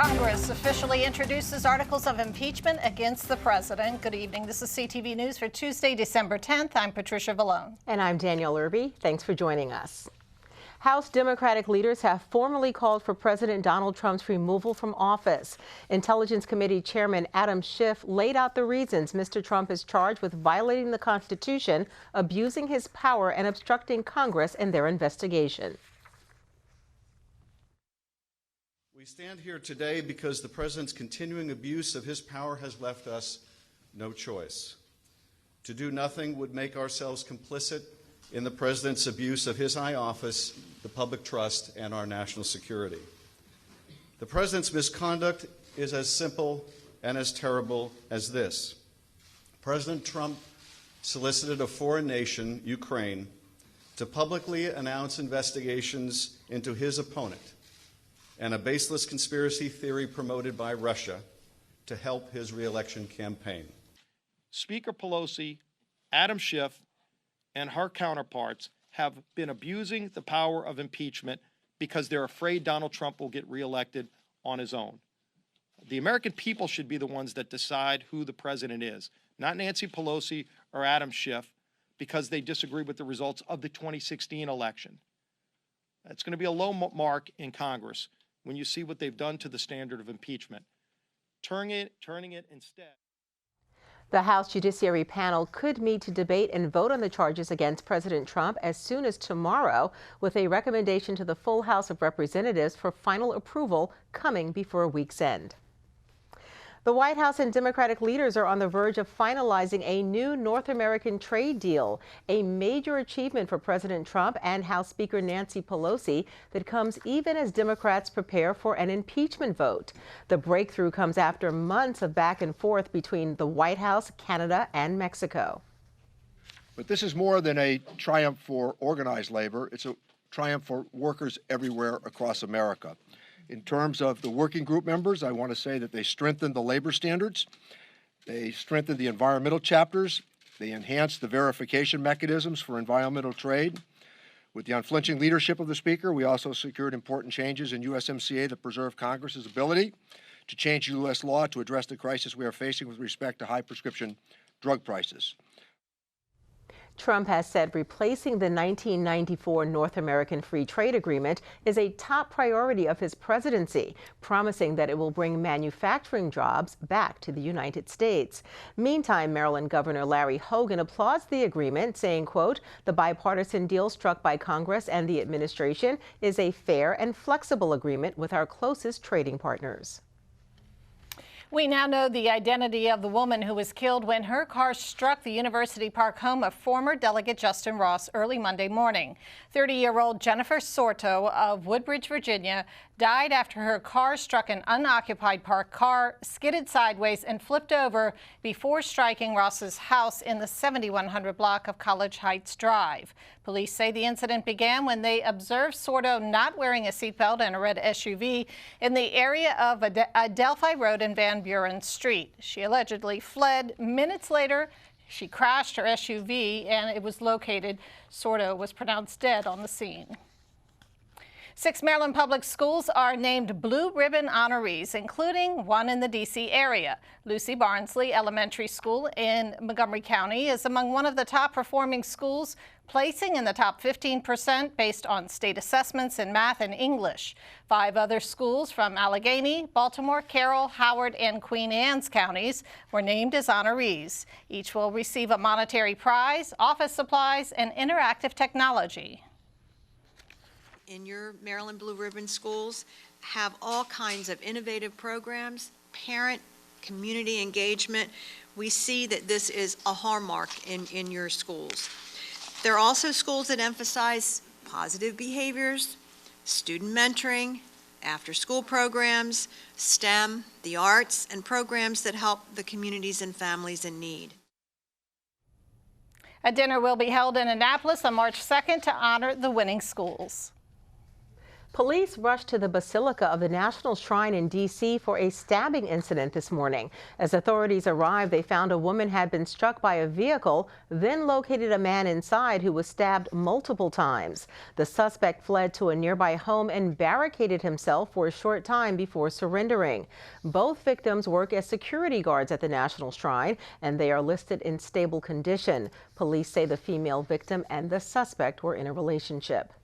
Congress officially introduces articles of impeachment against the president. Good evening. This is CTV News for Tuesday, December 10th. I'm Patricia Vallone. And I'm Danielle Irby. Thanks for joining us. House Democratic leaders have formally called for President Donald Trump's removal from office. Intelligence Committee Chairman Adam Schiff laid out the reasons Mr. Trump is charged with violating the Constitution, abusing his power, and obstructing Congress in their investigation. We stand here today because the president's continuing abuse of his power has left us no choice. To do nothing would make ourselves complicit in the president's abuse of his high office, the public trust, and our national security. The president's misconduct is as simple and as terrible as this. President Trump solicited a foreign nation, Ukraine, to publicly announce investigations into his opponent and a baseless conspiracy theory promoted by Russia to help his re-election campaign. Speaker Pelosi, Adam Schiff, and her counterparts have been abusing the power of impeachment because they're afraid Donald Trump will get reelected on his own. The American people should be the ones that decide who the president is, not Nancy Pelosi or Adam Schiff, because they disagree with the results of the 2016 election. It's going to be a low mark in Congress when you see what they've done to the standard of impeachment. Turning it instead. The House Judiciary panel could meet to debate and vote on the charges against President Trump as soon as tomorrow, with a recommendation to the full House of Representatives for final approval coming before a week's end. The White House and Democratic leaders are on the verge of finalizing a new North American trade deal, a major achievement for President Trump and House Speaker Nancy Pelosi that comes even as Democrats prepare for an impeachment vote. The breakthrough comes after months of back and forth between the White House, Canada, and Mexico. But this is more than a triumph for organized labor. It's a triumph for workers everywhere across America. In terms of the working group members, I want to say that they strengthened the labor standards, they strengthened the environmental chapters, they enhanced the verification mechanisms for environmental trade. With the unflinching leadership of the Speaker, we also secured important changes in USMCA that preserve Congress's ability to change U.S. law to address the crisis we are facing with respect to high prescription drug prices. Trump has said replacing the 1994 North American Free Trade Agreement is a top priority of his presidency, promising that it will bring manufacturing jobs back to the United States. Meantime, Maryland Governor Larry Hogan applauds the agreement, saying, quote, "The bipartisan deal struck by Congress and the administration is a fair and flexible agreement with our closest trading partners." We now know the identity of the woman who was killed when her car struck the University Park home of former Delegate Justin Ross early Monday morning. 30-year-old Jennifer Sorto of Woodbridge, Virginia, died after her car struck an unoccupied parked car, skidded sideways, and flipped over before striking Ross's house in the 7100 block of College Heights Drive. Police say the incident began when they observed Sorto not wearing a seatbelt in a red SUV in the area of Adelphi Road and Van Buren Street. She allegedly fled. Minutes later, she crashed her SUV and it was located. Sorto was pronounced dead on the scene. 6 Maryland public schools are named Blue Ribbon honorees, including one in the D.C. area. Lucy Barnsley Elementary School in Montgomery County is among one of the top performing schools, placing in the top 15% based on state assessments in math and English. 5 other schools from Allegheny, Baltimore, Carroll, Howard, and Queen Anne's counties were named as honorees. Each will receive a monetary prize, office supplies, and interactive technology. In your Maryland Blue Ribbon schools have all kinds of innovative programs, parent, community engagement. We see that this is a hallmark in your schools. There are also schools that emphasize positive behaviors, student mentoring, after-school programs, STEM, the arts, and programs that help the communities and families in need. A dinner will be held in Annapolis on March 2nd to honor the winning schools. Police rushed to the Basilica of the National Shrine in D.C. for a stabbing incident this morning. As authorities arrived, they found a woman had been struck by a vehicle, then located a man inside who was stabbed multiple times. The suspect fled to a nearby home and barricaded himself for a short time before surrendering. Both victims work as security guards at the National Shrine, and they are listed in stable condition. Police say the female victim and the suspect were in a relationship.